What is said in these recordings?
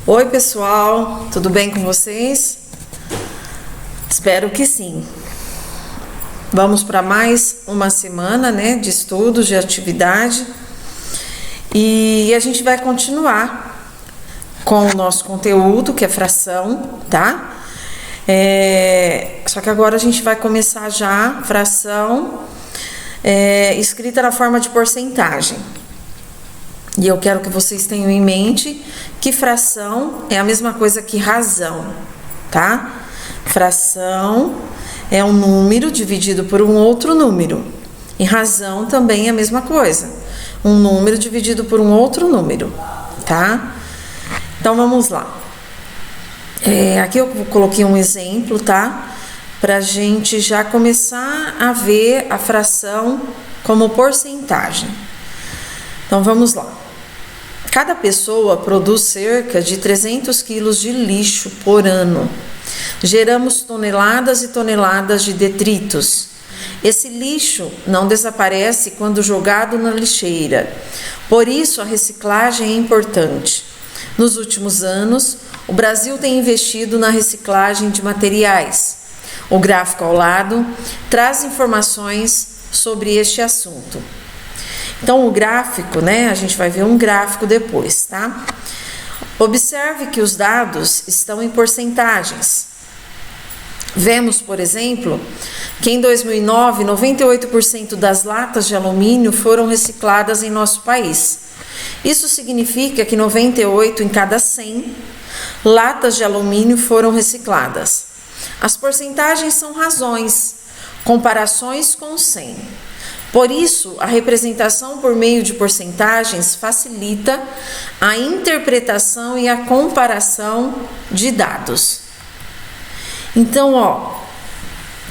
Oi pessoal, tudo bem com vocês? Espero que sim. Vamos para mais uma semana, de estudos, de atividade, e a gente vai continuar com o nosso conteúdo, que é fração, tá? Só que agora a gente vai começar já fração escrita na forma de porcentagem. E eu quero que vocês tenham em mente que fração é a mesma coisa que razão, tá? Fração é um número dividido por um outro número. E razão também é a mesma coisa. Um número dividido por um outro número, tá? Então vamos lá. Aqui eu coloquei um exemplo, tá? Pra gente já começar a ver a fração como porcentagem. Então vamos lá. Cada pessoa produz cerca de 300 quilos de lixo por ano. Geramos toneladas e toneladas de detritos. Esse lixo não desaparece quando jogado na lixeira. Por isso, a reciclagem é importante. Nos últimos anos, o Brasil tem investido na reciclagem de materiais. O gráfico ao lado traz informações sobre este assunto. Então, o gráfico, a gente vai ver um gráfico depois, tá? Observe que os dados estão em porcentagens. Vemos, por exemplo, que em 2009, 98% das latas de alumínio foram recicladas em nosso país. Isso significa que 98 em cada 100 latas de alumínio foram recicladas. As porcentagens são razões, comparações com 100. Por isso, a representação por meio de porcentagens facilita a interpretação e a comparação de dados. Então,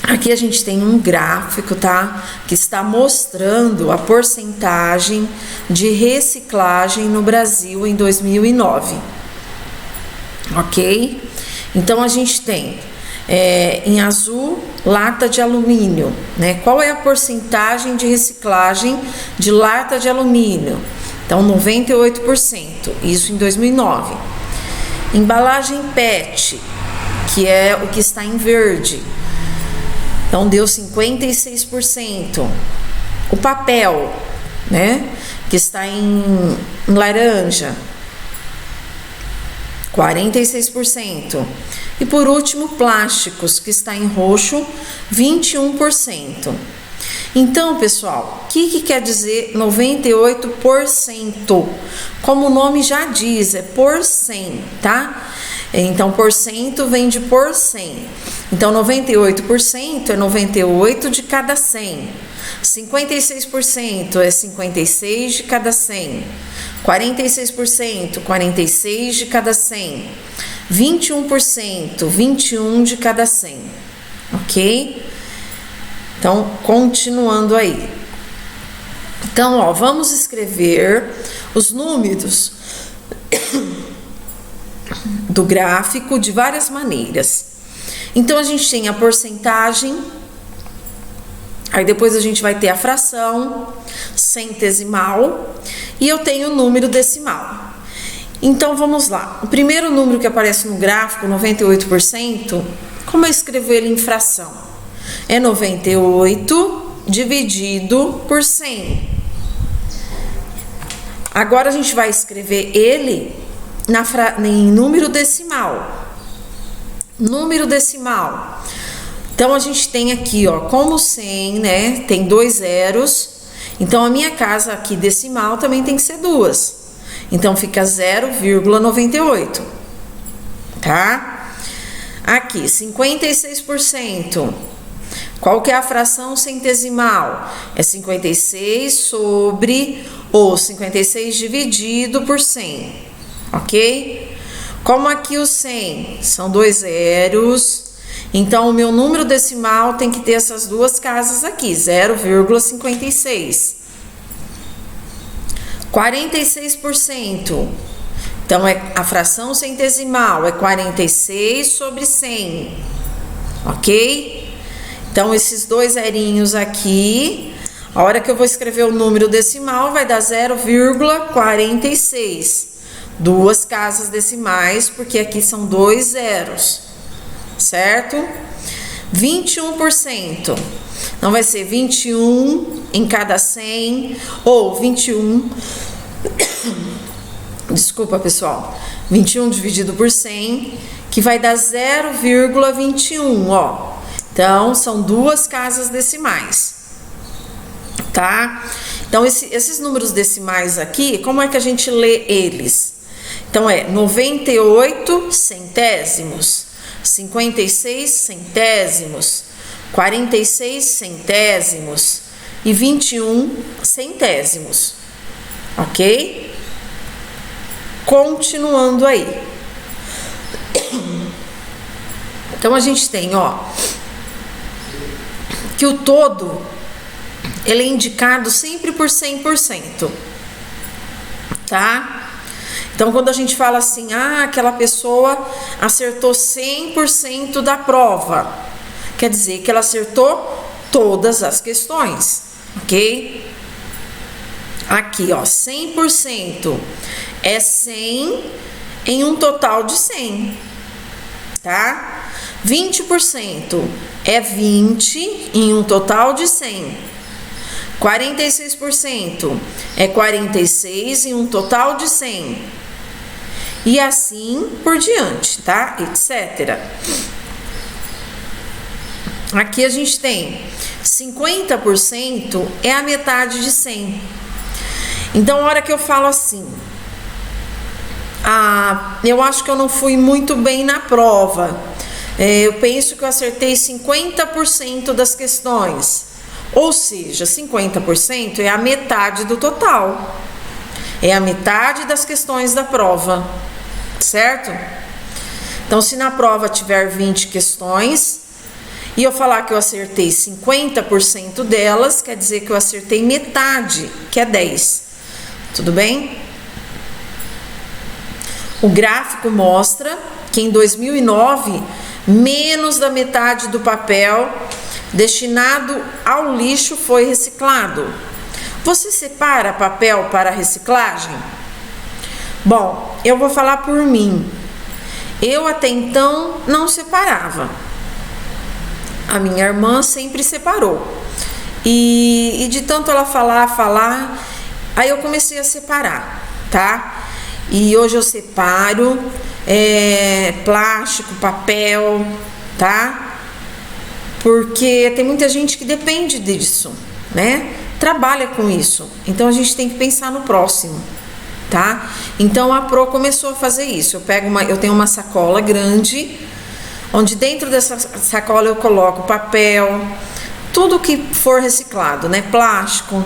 aqui a gente tem um gráfico, tá? Que está mostrando a porcentagem de reciclagem no Brasil em 2009. Ok? Então, a gente tem em azul, lata de alumínio, Qual é a porcentagem de reciclagem de lata de alumínio? Então, 98%, isso em 2009. Embalagem PET, que é o que está em verde, então deu 56%. O papel, que está em laranja, 46%. E por último, plásticos, que está em roxo, 21%. Então, pessoal, o que quer dizer 98%? Como o nome já diz, é por 100, tá? Então, por cento vem de por 100. Então, 98% é 98 de cada 100. 56% é 56 de cada 100. 46%, 46 de cada 100. 21%, 21 de cada 100. Ok? Então, continuando aí. Então, vamos escrever os números do gráfico de várias maneiras. Então, a gente tem a porcentagem, aí depois a gente vai ter a fração, centesimal, e eu tenho o número decimal. Então, vamos lá. O primeiro número que aparece no gráfico, 98%, como eu escrevo ele em fração? É 98 dividido por 100. Agora, a gente vai escrever ele em número decimal. Número decimal. Então, a gente tem aqui, como 100, tem 2 zeros. Então, a minha casa aqui decimal também tem que ser 2. Então, fica 0,98, tá? Aqui, 56%. Qual que é a fração centesimal? É 56 sobre o 56 dividido por 100, ok? Como aqui o 100 são 2 zeros, então o meu número decimal tem que ter essas duas casas aqui, 0,56. 46%. Então, a fração centesimal é 46 sobre 100, ok? Então, esses 2 zerinhos aqui, a hora que eu vou escrever o número decimal, vai dar 0,46. 2 casas decimais, porque aqui são 2 zeros, certo? 21%. Então, vai ser 21 em cada 100, ou 21... Desculpa, pessoal. 21 dividido por 100, que vai dar 0,21, ó. Então, são 2 casas decimais, tá? Então, esses números decimais aqui, como é que a gente lê eles? Então, é 98 centésimos, 56 centésimos, 46 centésimos e 21 centésimos, ok? Continuando aí. Então, a gente tem, ó, que o todo, ele é indicado sempre por 100%, tá? Então, quando a gente fala assim, aquela pessoa acertou 100% da prova, quer dizer que ela acertou todas as questões, ok? Aqui, ó, 100% é 100 em um total de 100, tá? 20% é 20 em um total de 100. 46% é 46 em um total de 100. E assim por diante, tá? Etc. Aqui a gente tem 50% é a metade de 100. Então, a hora que eu falo assim, eu acho que eu não fui muito bem na prova. Eu penso que eu acertei 50% das questões. Ou seja, 50% é a metade do total. É a metade das questões da prova, certo? Então, se na prova tiver 20 questões e eu falar que eu acertei 50% delas, quer dizer que eu acertei metade, que é 10. Tudo bem? O gráfico mostra que em 2009, menos da metade do papel destinado ao lixo foi reciclado. Você separa papel para reciclagem? Bom, eu vou falar por mim. Eu até então não separava. A minha irmã sempre separou. E de tanto ela falar, aí eu comecei a separar, tá? E hoje eu separo plástico, papel, tá? Porque tem muita gente que depende disso, né? Trabalha com isso. Então a gente tem que pensar no próximo, tá? Então a Pro começou a fazer isso. Eu tenho uma sacola grande, onde dentro dessa sacola eu coloco papel, tudo que for reciclado, né? Plástico,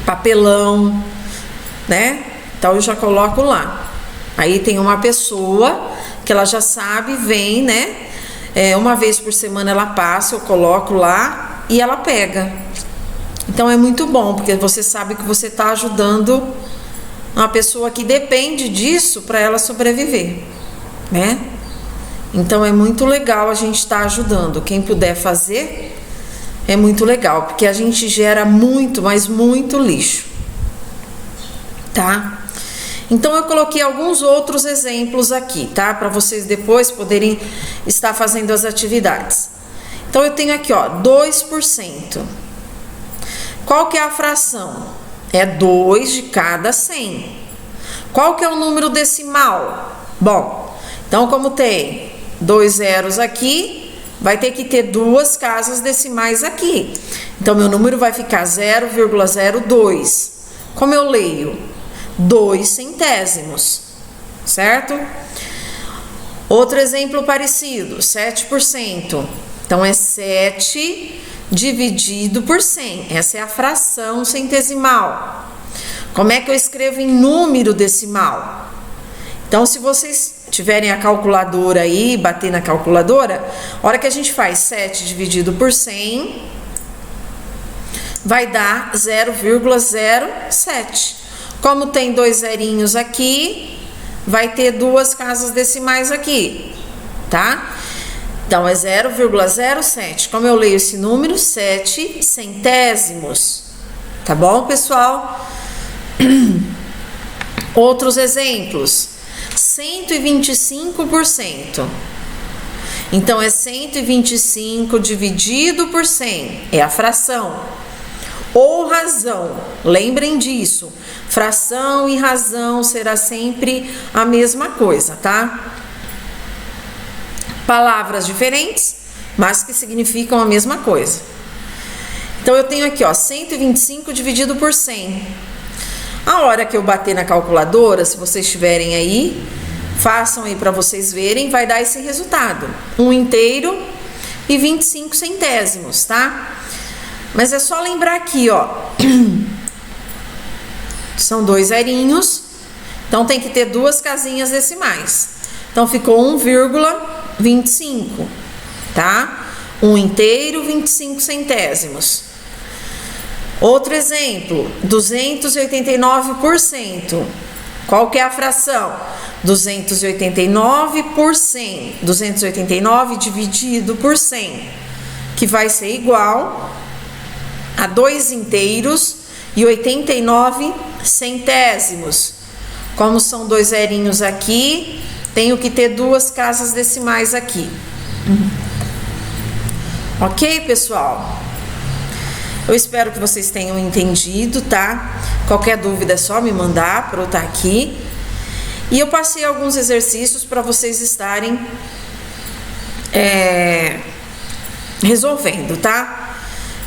papelão, né? Então eu já coloco lá. Aí tem uma pessoa que ela já sabe, vem, né? Uma vez por semana ela passa, eu coloco lá e ela pega. Então é muito bom, porque você sabe que você está ajudando uma pessoa que depende disso para ela sobreviver, né? Então é muito legal a gente estar ajudando. Quem puder fazer, é muito legal, porque a gente gera muito, mas muito lixo, tá? Então eu coloquei alguns outros exemplos aqui, tá? Para vocês depois poderem estar fazendo as atividades. Então eu tenho aqui, ó, 2%. Qual que é a fração? É 2 de cada 100. Qual que é o número decimal? Bom, então como tem 2 zeros aqui, vai ter que ter 2 casas decimais aqui. Então meu número vai ficar 0,02. Como eu leio? 2 centésimos, certo? Outro exemplo parecido, 7%. Então, é 7 dividido por 100. Essa é a fração centesimal. Como é que eu escrevo em número decimal? Então, se vocês tiverem a calculadora aí, bater na calculadora, a hora que a gente faz 7 dividido por 100, vai dar 0,07. Como tem 2 zerinhos aqui, vai ter 2 casas decimais aqui, tá? Então, é 0,07. Como eu leio esse número? 7 centésimos. Tá bom, pessoal? Outros exemplos. 125%. Então, é 125 dividido por 100. É a fração. Ou razão. Lembrem disso. Fração e razão será sempre a mesma coisa, tá? Palavras diferentes, mas que significam a mesma coisa. Então, eu tenho aqui, ó, 125 dividido por 100. A hora que eu bater na calculadora, se vocês estiverem aí, façam aí para vocês verem, vai dar esse resultado. 1 inteiro e 25 centésimos, tá? Mas é só lembrar aqui, ó. São 2 zerinhos, então tem que ter 2 casinhas decimais. Então, ficou 1,25, tá? 1 inteiro, 25 centésimos. Outro exemplo, 289%. Qual que é a fração? 289 por 100. 289 dividido por 100, que vai ser igual a 2 inteiros e 89 centésimos. Como são 2 zerinhos aqui, tenho que ter 2 casas decimais aqui. Ok, pessoal? Eu espero que vocês tenham entendido, tá? Qualquer dúvida é só me mandar para eu estar aqui. E eu passei alguns exercícios para vocês estarem resolvendo, tá?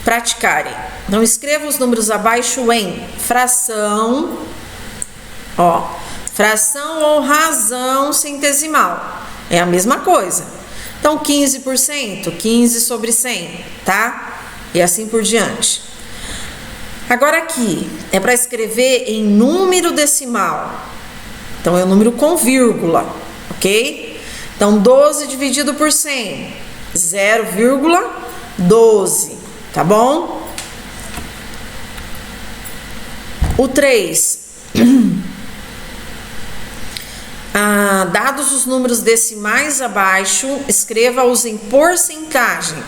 Praticarem. Então, escreva os números abaixo em fração, ó, fração ou razão centesimal. É a mesma coisa. Então, 15%, 15 sobre 100, tá? E assim por diante. Agora aqui, é para escrever em número decimal. Então, é o número com vírgula, ok? Então, 12 dividido por 100, 0,12, tá bom? O 3. Dados os números decimais abaixo, escreva-os em porcentagem.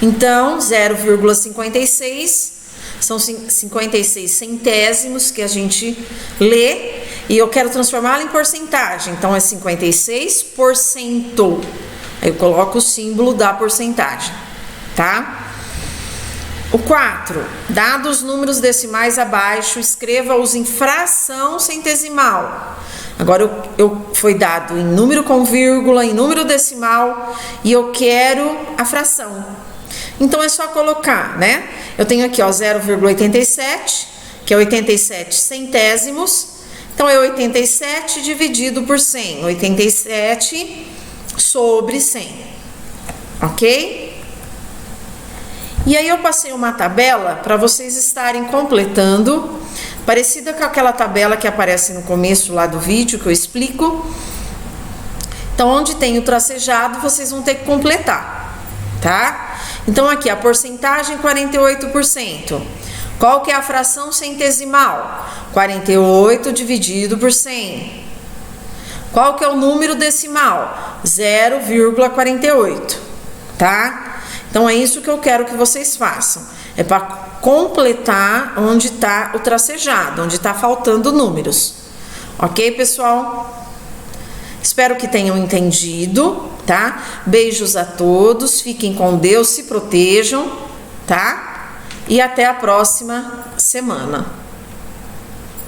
Então, 0,56 são 56 centésimos que a gente lê e eu quero transformá-la em porcentagem. Então, é 56%. Aí eu coloco o símbolo da porcentagem, tá? O 4. Dados os números decimais abaixo, escreva-os em fração centesimal. Agora, foi dado em número com vírgula, em número decimal, e eu quero a fração. Então, é só colocar, né? Eu tenho aqui, ó, 0,87, que é 87 centésimos. Então, é 87 dividido por 100. 87 sobre 100. Ok? E aí, eu passei uma tabela para vocês estarem completando, parecida com aquela tabela que aparece no começo lá do vídeo, que eu explico. Então, onde tem o tracejado, vocês vão ter que completar, tá? Então, aqui, a porcentagem, 48%. Qual que é a fração centesimal? 48 dividido por 100. Qual que é o número decimal? 0,48, tá? Então, é isso que eu quero que vocês façam. É para completar onde está o tracejado, onde está faltando números. Ok, pessoal? Espero que tenham entendido, tá? Beijos a todos, fiquem com Deus, se protejam, tá? E até a próxima semana.